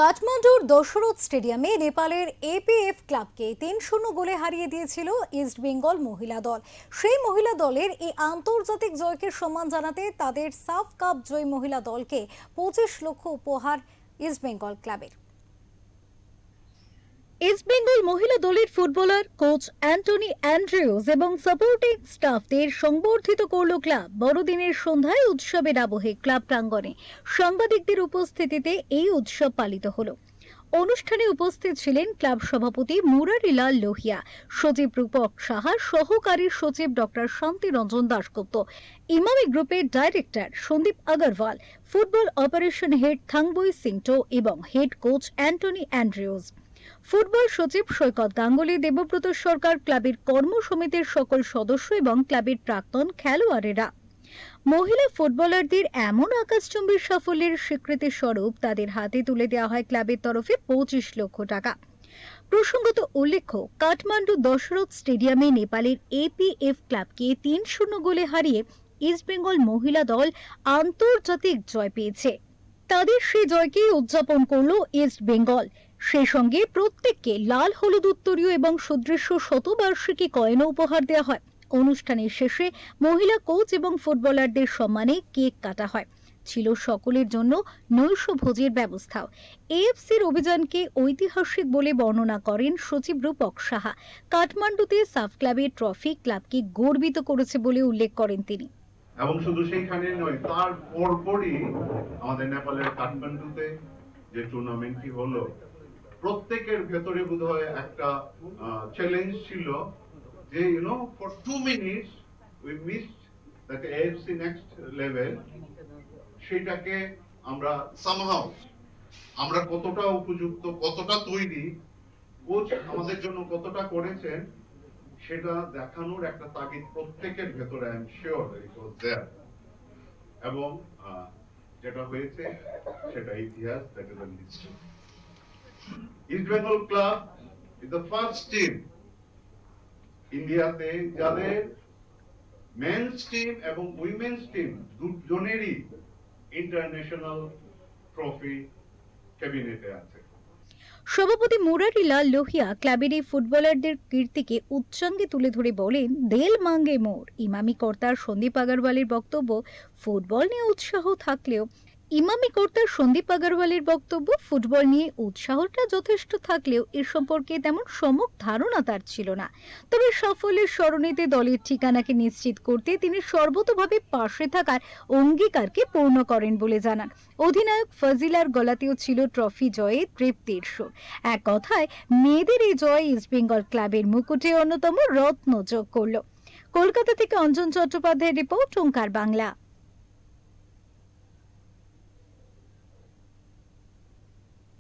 কাঠমান্ডুর দশরথ স্টেডিয়ামে নেপালের এপিএফ ক্লাবকে ৩-০ গোলে হারিয়ে দিয়েছিল ইস্ট বেঙ্গল মহিলা দল। সেই মহিলা দলের এই আন্তর্জাতিক জয়কে সম্মান জানাতে তাদের সাফ কাপ জয়ী মহিলা দলকে ২৫ লক্ষ উপহার ইস্ট বেঙ্গল ক্লাবের। ইস্ট বেঙ্গল মহিলা দলের ফুটবলার কোচ অ্যান্টনি অ্যান্ড্রিউস এবং সাপোর্টিং স্টাফদের সংবর্ধিত করল ক্লাব। বড়দিনের সন্ধ্যায় উৎসবের আবহে ক্লাব প্রাঙ্গণে সাংবাদিকদের উপস্থিতিতে এই উৎসব পালিত হলো। অনুষ্ঠানে উপস্থিত ছিলেন ক্লাব সভাপতি মুরারিলাল লোহিয়া, সচিব রূপক সাহা, সহকারী সচিব ডক্টর শান্তি রঞ্জন দাশগুপ্ত, ইমামি গ্রুপের director Sandeep Agarwal, football operation head Thangboi Singto এবং head coach Anthony Andrews. Football সচিব সৈকত গাঙ্গুলি, দেবব্রত সরকার, ক্লাবের কর্ম সমিতির সকল সদস্য এবং ক্লাবের প্রাক্তন খেলোয়াড়েরা। মহিলা ফুটবলারদের এমন আকাশচুম্বী সাফল্যের স্বীকৃতি স্বরূপ তাদের হাতে তুলে দেওয়া হয় ক্লাবের তরফে ২৫ লক্ষ টাকা। প্রসঙ্গত উল্লেখ্য, কাঠমান্ডু দশরথ স্টেডিয়ামে নেপালের এপিএফ ক্লাবকে ৩-০ গোলে হারিয়ে ইস্টবেঙ্গল মহিলা দল আন্তর্জাতিক জয় পেয়েছে। তাদের সেই জয়কে উদযাপন করল ইস্ট বেঙ্গল। সেই সঙ্গে প্রত্যেককে লাল হলুদ উত্তরীয় এবং সুদৃশ্য শতবার্ষিকী কয়েনও উপহার দেওয়া হয়। অনুষ্ঠানের শেষে মহিলা কোচ এবং ফুটবলারদের সম্মানে কেক কাটা হয়। ছিল সকলের জন্য নৈশভোজের ব্যবস্থাও। এএফসির অভিযানকে ঐতিহাসিক বলে বর্ণনা করেন সচিব রূপক সাহা। কাঠমান্ডুতে সাফ ক্লাবের ট্রফি ক্লাবকে গর্বিত করেছে বলে উল্লেখ করেন তিনি। এবং শুধু সেইখানে নয়, তার পরপরই আমাদের নেপালের কাঠমান্ডুতে যে টুর্নামেন্টটি হলো, প্রত্যেকের ভেতরে বোধহয় একটা চ্যালেঞ্জ ছিল যে for 2 minutes we missed that AFC next level. সেটাকে আমরা সামহাউ আমরা কতটা উপযুক্ত, কতটা তৈরি, কোচ আমাদের জন্য কতটা করেছেন, সেটা দেখানোর একটা তাগিদ প্রত্যেকের ভেতরে I am sure it was there. এবং যেটা হয়েছে সেটা ইতিহাস, that is history. East Bengal Club is the first team ইন্ডিয়াতে যাদের মেন্স টিম এবং উইমেন্স টিম দুজনেরই ইন্টারন্যাশনাল ট্রফি ক্যাবিনেটে আছে। সভাপতি মুরারিলাল লোহিয়া ক্লাবের এই ফুটবলারদের কীর্তিকে উচ্চাঙ্গে তুলে ধরে বলেন, দেল মাঙ্গে মোর। ইমামি কর্তার সন্দীপ আগরওয়ালের বক্তব্য, ফুটবল নিয়ে উৎসাহ থাকলেও ফুটবল নিয়ে উৎসাহটা যথেষ্ট থাকলেও এর সম্পর্কে তেমন সম্যক ধারণা তার ছিল না। তবে সাফল্যের স্মরণীতে দলের ঠিকানাকে নিশ্চিত করতে তিনি সর্বতোভাবে পাশে থাকার অঙ্গীকারকে পূর্ণ করেন বলে জানান। অধিনায়ক ফজিলার গলাতেও ছিল ট্রফি জয়ে তৃপ্তির সুর। এক কথায় মেয়েদের এই জয় ইস্ট বেঙ্গল ক্লাবের মুকুটে অন্যতম রত্ন যোগ করল। কলকাতা থেকে অঞ্জন চট্টোপাধ্যায়ের রিপোর্ট, ওঙ্কার বাংলা।